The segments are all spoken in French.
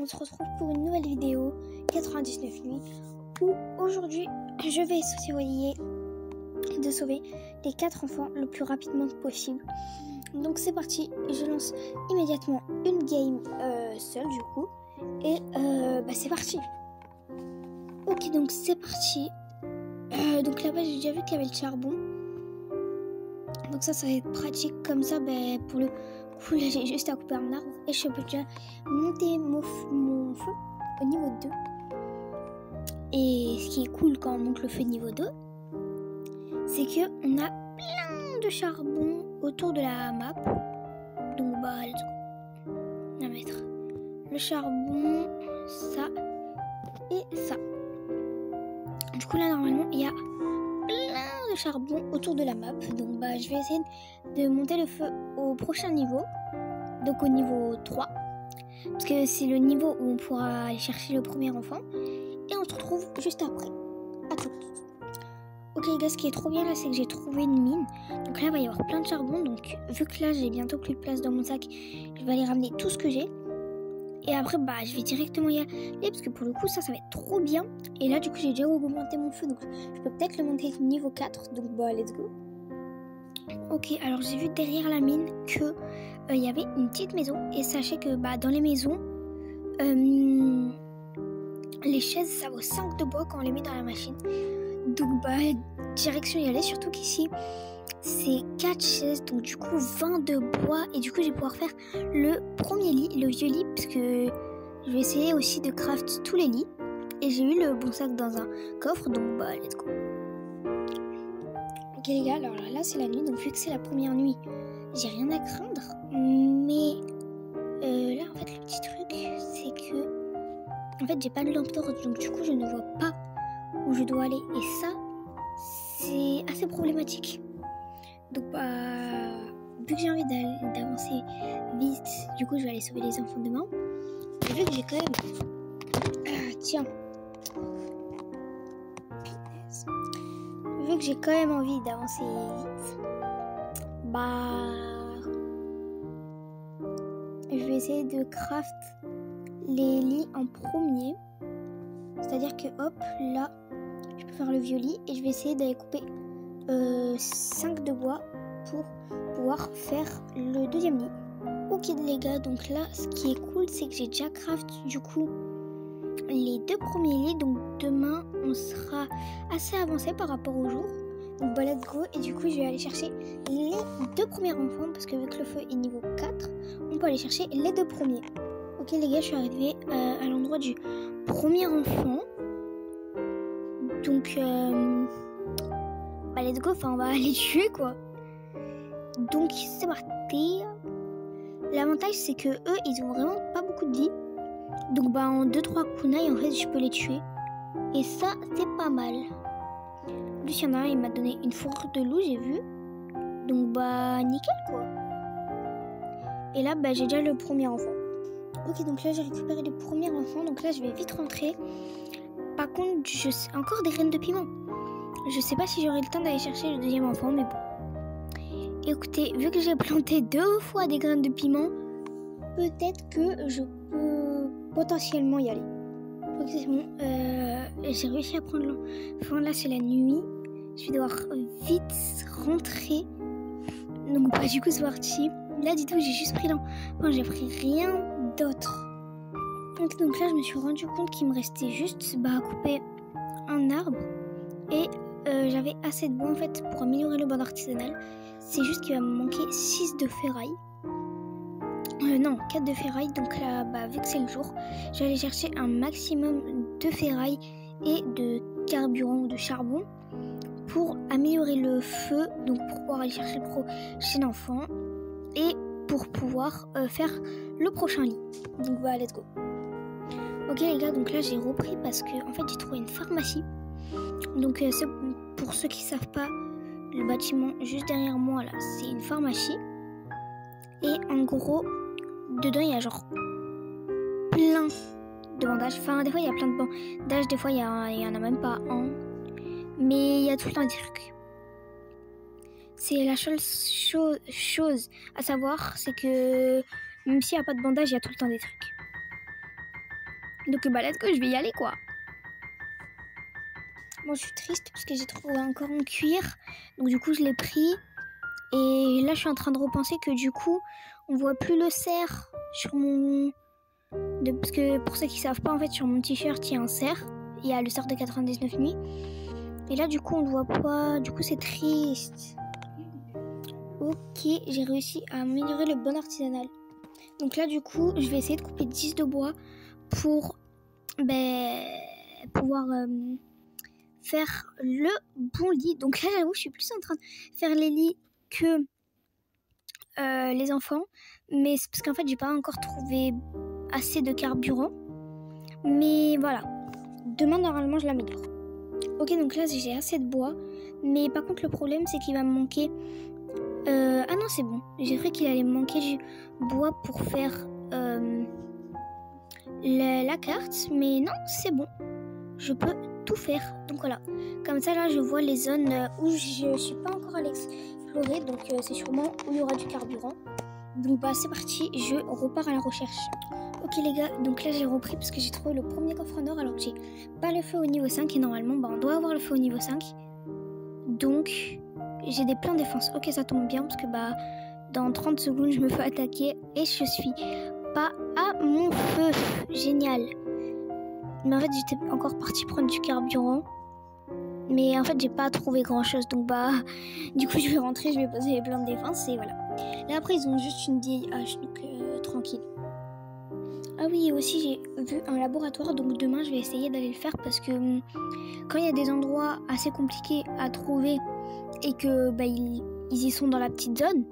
on se retrouve pour une nouvelle vidéo 99 nuits où aujourd'hui je vais essayer de sauver les 4 enfants le plus rapidement possible. Donc c'est parti, je lance immédiatement une game seule du coup et c'est parti. Ok, donc c'est parti. Donc là-bas j'ai déjà vu qu'il y avait le charbon, donc ça va être pratique comme ça. Pour le coup là j'ai juste à couper un arbre et je peux déjà monter mon feu au niveau 2. Et ce qui est cool quand on monte le feu niveau 2, c'est que on a plein de charbon autour de la map. Donc let's go. On va mettre le charbon, ça et ça. Du coup là normalement il y a plein de charbon autour de la map. Donc je vais essayer de monter le feu au prochain niveau, donc au niveau 3, parce que c'est le niveau où on pourra aller chercher le premier enfant. Et on se retrouve juste après. À tout. Ok les gars, ce qui est trop bien là, c'est que j'ai trouvé une mine. Donc là il va y avoir plein de charbon. Donc vu que là j'ai bientôt plus de place dans mon sac, je vais aller ramener tout ce que j'ai. Et après je vais directement y aller, parce que pour le coup ça va être trop bien. Et là du coup j'ai déjà augmenté mon feu, donc je peux peut-être le monter niveau 4. Donc let's go. Ok, alors j'ai vu derrière la mine que il y avait une petite maison. Et sachez que dans les maisons, les chaises ça vaut 5 de bois quand on les met dans la machine. Donc direction y aller, surtout qu'ici c'est 4 chaises, donc du coup 20 de bois. Et du coup je vais pouvoir faire le premier lit, le vieux lit, parce que je vais essayer aussi de craft tous les lits. Et j'ai eu le bon sac dans un coffre, donc let's go. Ok les gars, alors là c'est la nuit, donc vu que c'est la première nuit, j'ai rien à craindre. Mais là en fait le petit truc c'est que en fait j'ai pas de lampe torche, donc du coup je ne vois pas où je dois aller. Et ça c'est assez problématique. Donc vu que j'ai envie d'avancer vite, du coup je vais aller sauver les enfants demain. Et vu que j'ai quand même vu que j'ai quand même envie d'avancer vite, je vais essayer de craft les lits en premier. C'est-à-dire que hop, là, je peux faire le vieux lit et je vais essayer d'aller couper 5 de bois pour pouvoir faire le deuxième lit. Ok les gars, donc là, ce qui est cool, c'est que j'ai déjà craft du coup les 2 premiers lits. Donc demain, on sera assez avancé par rapport au jour. Donc let's go. Et du coup, je vais aller chercher les 2 premiers enfants, parce que vu que le feu est niveau 4, on peut aller chercher les 2 premiers. Ok les gars, je suis arrivée à l'endroit du premier enfant. Donc let's go, on va aller tuer quoi. Donc c'est parti. L'avantage c'est que eux ils ont vraiment pas beaucoup de vie. Donc en 2-3 kunai en fait je peux les tuer. Et ça c'est pas mal. En plus il y en a un, il m'a donné une fourrure de loup, j'ai vu. Donc nickel quoi. Et là j'ai déjà le premier enfant. Ok, donc là j'ai récupéré le premier enfant. Donc là je vais vite rentrer. Par contre je sais encore des graines de piment. Je sais pas si j'aurai le temps d'aller chercher le deuxième enfant, mais bon. Écoutez, vu que j'ai planté 2 fois des graines de piment, peut-être que je peux potentiellement y aller. Ok, c'est bon. J'ai réussi à prendre l'enfant. Là, c'est la nuit. Je vais devoir vite rentrer. Donc, du coup, c'est parti. Là, dites-vous, j'ai juste pris l'enfant. J'ai pris rien d'autre. Donc là, je me suis rendu compte qu'il me restait juste à couper un arbre. Et j'avais assez de bois en fait pour améliorer le bois artisanal. C'est juste qu'il va me manquer 6 de ferraille. Non, 4 de ferraille. Donc là, vu que c'est le jour, je vais aller chercher un maximum de ferraille et de carburant ou de charbon pour améliorer le feu. Donc pour pouvoir aller chercher le prochain enfant et pour pouvoir faire le prochain lit. Donc let's go. Ok les gars, donc là j'ai repris parce que en fait j'ai trouvé une pharmacie. Donc pour ceux qui savent pas, le bâtiment juste derrière moi là, c'est une pharmacie. Et en gros, dedans il y a genre plein de bandages. Enfin des fois il y a plein de bandages, des fois il y en a même pas un. Mais il y a tout le temps des trucs. C'est la seule chose à savoir, c'est que même s'il n'y a pas de bandage, il y a tout le temps des trucs. Donc bah let's go, je vais y aller quoi. Moi je suis triste parce que j'ai trouvé encore en cuir. Donc du coup je l'ai pris. Et là je suis en train de repenser que du coup on voit plus le cerf sur mon... Parce que pour ceux qui savent pas, en fait sur mon t-shirt il y a un cerf. Il y a le cerf de 99 nuits. Et là du coup on le voit pas. Du coup c'est triste. Ok, j'ai réussi à améliorer le bon artisanal. Donc là du coup je vais essayer de couper 10 de bois pour pouvoir faire le bon lit. Donc là j'avoue je suis plus en train de faire les lits que les enfants. Mais c'est parce qu'en fait j'ai pas encore trouvé assez de carburant. Mais voilà, demain normalement je l'améliore. Ok, donc là j'ai assez de bois. Mais par contre le problème c'est qu'il va me manquer... ah non c'est bon, j'ai cru qu'il allait me manquer du bois pour faire la carte. Mais non c'est bon, je peux tout faire. Donc voilà, comme ça là je vois les zones où je suis pas encore allée explorer. Donc c'est sûrement où il y aura du carburant. Donc bah c'est parti, je repars à la recherche. Ok les gars, donc là j'ai repris parce que j'ai trouvé le premier coffre en or alors que j'ai pas le feu au niveau 5 et normalement bah on doit avoir le feu au niveau 5. Donc j'ai des plans de défense. Ok ça tombe bien parce que bah dans 30 secondes je me fais attaquer et je suis pas à mon feu. Génial. Mais en fait j'étais encore partie prendre du carburant. Mais en fait j'ai pas trouvé grand chose. Donc bah du coup je vais rentrer, je vais poser les plans de défense et voilà. Là après ils ont juste une vieille hache donc tranquille. Ah oui, aussi j'ai vu un laboratoire, donc demain je vais essayer d'aller le faire parce que quand il y a des endroits assez compliqués à trouver et que bah, ils y sont dans la petite zone,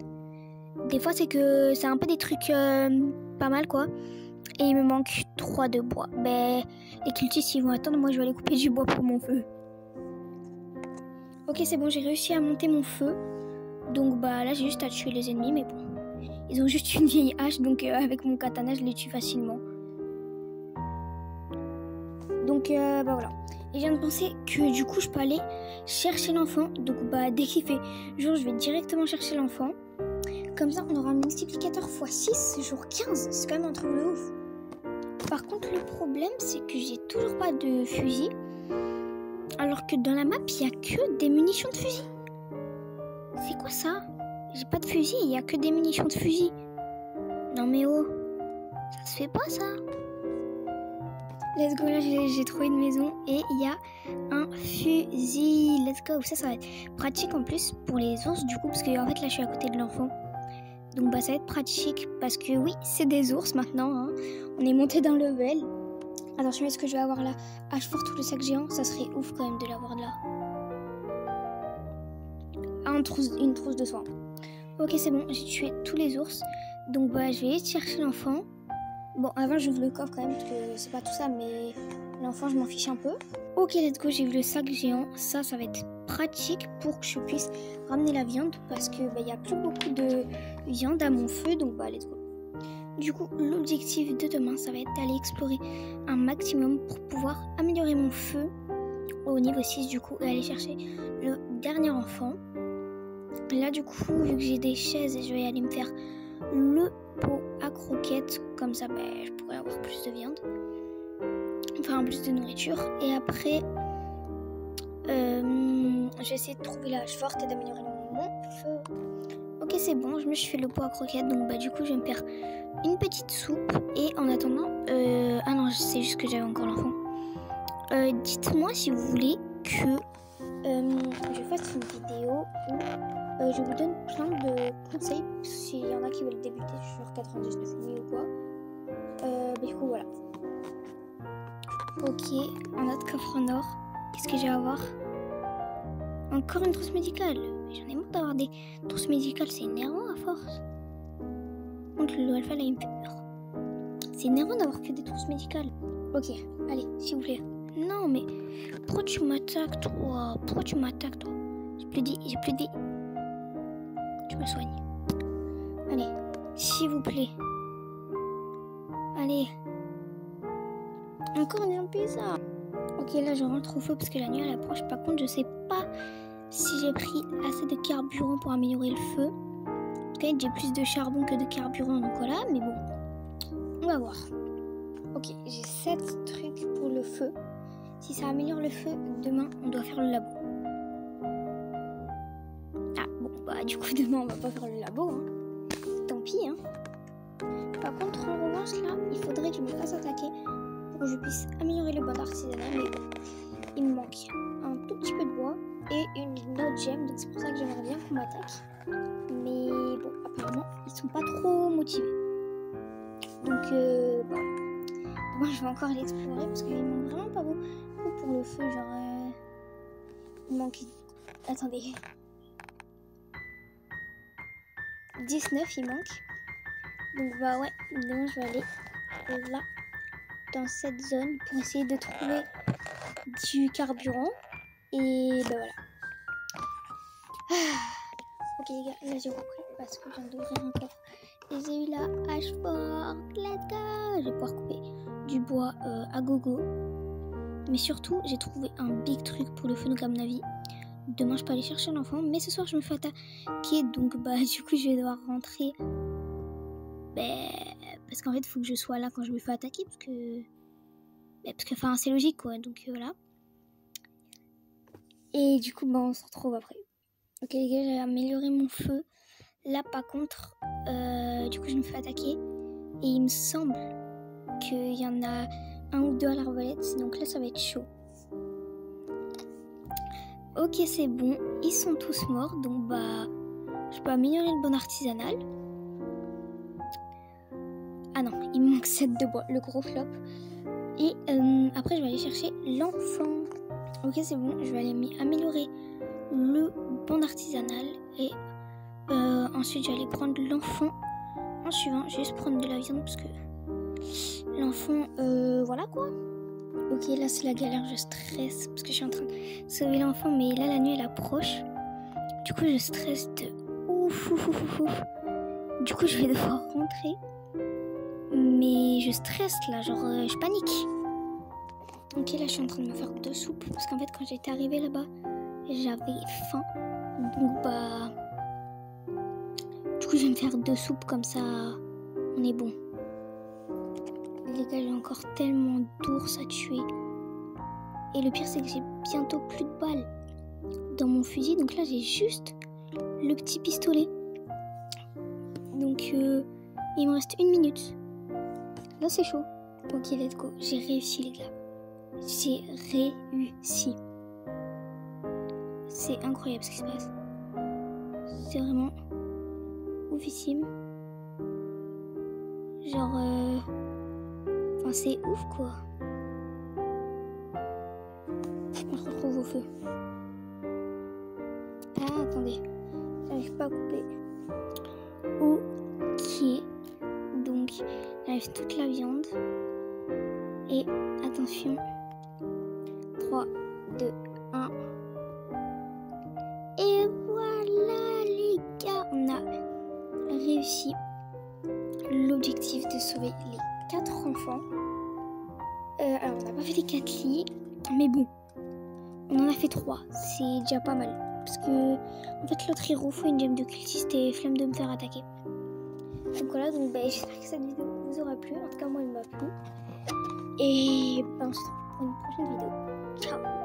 des fois c'est que c'est un peu des trucs pas mal quoi. Et il me manque 3 de bois. Les cultistes ils vont attendre, moi je vais aller couper du bois pour mon feu. Ok c'est bon, j'ai réussi à monter mon feu. Donc bah là j'ai juste à tuer les ennemis mais bon. Ils ont juste une vieille hache, donc avec mon katana, je les tue facilement. Donc, bah voilà. Et je viens de penser que du coup, je peux aller chercher l'enfant. Donc, bah dès qu'il fait jour, je vais directement chercher l'enfant. Comme ça, on aura un multiplicateur x6, jour 15. C'est quand même un truc de ouf. Par contre, le problème, c'est que j'ai toujours pas de fusil. Alors que dans la map, il n'y a que des munitions de fusil. C'est quoi ça ? J'ai pas de fusil, il y a que des munitions de fusil. Non mais oh, ça se fait pas ça. Let's go, là j'ai trouvé une maison et il y a un fusil. Let's go, ça va être pratique en plus pour les ours du coup parce que en fait là je suis à côté de l'enfant. Donc bah ça va être pratique parce que oui c'est des ours maintenant hein. On est monté d'un level. Attention, est-ce que je vais avoir la hache forte ou le sac géant? Ça serait ouf quand même de l'avoir là. Ah, une trousse de soins. Ok c'est bon, j'ai tué tous les ours. Donc bah je vais aller chercher l'enfant. Bon avant j'ouvre le coffre quand même parce que c'est pas tout ça mais l'enfant je m'en fiche un peu. Ok let's go, j'ai vu le sac géant. Ça va être pratique pour que je puisse ramener la viande parce que bah, y a plus beaucoup de viande à mon feu. Donc bah let's go. Du coup l'objectif de demain ça va être d'aller explorer un maximum pour pouvoir améliorer mon feu au niveau 6 du coup et aller chercher le dernier enfant. Là du coup vu que j'ai des chaises je vais aller me faire le pot à croquettes, comme ça je pourrais avoir plus de viande, enfin plus de nourriture. Et après je vais essayer de trouver la hache forte et d'améliorer mon feu. Ok c'est bon, je me suis fait le pot à croquettes, donc bah du coup je vais me faire une petite soupe. Et en attendant ah non c'est juste que j'avais encore l'enfant. Dites-moi si vous voulez que je fasse une vidéo où je vous donne plein de conseils s'il y en a qui veulent débuter sur 99 nuits ou quoi. Du coup voilà. Ok, un autre coffre en or. Qu'est-ce que je vais avoir? Encore une trousse médicale. J'en ai marre d'avoir des trousses médicales, c'est énervant à force. Donc le alpha là il me fait peur. C'est énervant d'avoir que des trousses médicales. Ok, allez, s'il vous plaît. Non mais pourquoi tu m'attaques toi? J'ai plus dit. Je me soigne. Allez, s'il vous plaît. Allez. Encore une pizza. Ok, là je rentre au feu parce que la nuit elle approche. Par contre, je sais pas si j'ai pris assez de carburant pour améliorer le feu. En tout cas, j'ai plus de charbon que de carburant, donc voilà. Mais bon, on va voir. Ok, j'ai 7 trucs pour le feu. Si ça améliore le feu, demain on doit faire le labo. Ah bon, bah du coup demain on va pas faire le labo, hein. Tant pis, hein. Par contre, en revanche, là, il faudrait que je me fasse attaquer pour que je puisse améliorer le bon artisanal. Mais bon, il me manque un tout petit peu de bois et une autre gemme, donc c'est pour ça que j'aimerais bien qu'on m'attaque. Mais bon, apparemment, ils sont pas trop motivés. Donc, bon, moi je vais encore l'explorer parce qu'il manque vraiment pas beaucoup pour le feu. Genre, il manque. Attendez. 19, il manque. Donc, bah ouais, demain je vais aller là, dans cette zone, pour essayer de trouver du carburant. Et bah voilà. Ok les gars, là j'ai repris parce que je viens d'ouvrir un coffre. Et j'ai eu la hache forte. Let's go. Je vais pouvoir couper du bois à gogo. Mais surtout, j'ai trouvé un big truc pour le feu, donc à mon avis, demain je peux aller chercher un enfant. Mais ce soir je me fais attaquer, donc bah du coup je vais devoir rentrer. Parce qu'en fait il faut que je sois là quand je me fais attaquer, parce que enfin c'est logique quoi, donc voilà. Et du coup bah on se retrouve après. Ok les gars, j'ai amélioré mon feu. Là par contre du coup je me fais attaquer et il me semble qu'il y en a un ou deux à l'arbalète, donc là ça va être chaud. Ok c'est bon, ils sont tous morts, donc bah je peux améliorer le bon artisanal. Ah non, il me manque 7 de bois, le gros flop. Et après je vais aller chercher l'enfant. Ok c'est bon, je vais aller améliorer le bon artisanal. Et ensuite je vais aller prendre l'enfant en suivant. Je vais juste prendre de la viande parce que l'enfant, voilà quoi. Ok là c'est la galère, je stresse parce que je suis en train de sauver l'enfant. Mais là la nuit elle approche. Du coup je stresse de ouf. Du coup je vais devoir rentrer. Mais je stresse là, genre je panique. Ok là je suis en train de me faire 2 soupes. Parce qu'en fait quand j'étais arrivée là-bas, j'avais faim. Donc bah du coup je vais me faire 2 soupes comme ça on est bon. Les gars, j'ai encore tellement d'ours à tuer. Et le pire c'est que j'ai bientôt plus de balles dans mon fusil. Donc là j'ai juste le petit pistolet. Donc il me reste 1 minute. Là c'est chaud. Ok let's go. J'ai réussi les gars. J'ai réussi. C'est incroyable ce qui se passe. C'est vraiment oufissime. Genre enfin c'est ouf quoi. On se retrouve au feu. Ah attendez, j'arrive pas à couper. Ok. Donc j'enlève toute la viande. Et attention. 3, 2, 1. Et voilà les gars, on a réussi l'objectif de sauver les 4 enfants. Alors on n'a pas fait les 4 lits, mais bon, on en a fait 3, c'est déjà pas mal. Parce que en fait l'autre héros faut une gemme de cultiste et flemme de me faire attaquer. Donc voilà, donc j'espère que cette vidéo vous aura plu, en tout cas moi elle m'a plu. Et on se retrouve pour une prochaine vidéo. Ciao.